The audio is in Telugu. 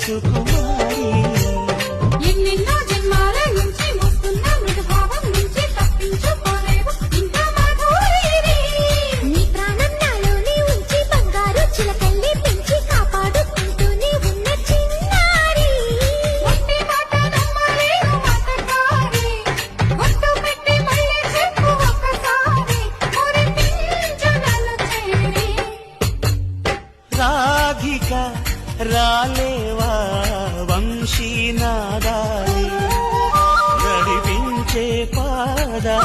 సుకుమారి ఎన్నెన్నో జన్మాల నుంచి మోస్తున్న మృగభావం నుంచి తప్పించుకోలేవు ఇంకా మాధురి నీ ప్రాణం నాలోనే ఉంచి బంగారు చిలకల్లి పెంచి కాపాడుకుంటూనే ఉన్న చిన్నారి ఒట్టి మాట నమ్మలేవు మాటకారి ఒట్టు పెట్టి మళ్ళీ చెప్పు ఒక్కసారి మురిపించు నన్ను చేరి రాధిక రాలేవా వంశీనాదాలి నడిపించే పాదా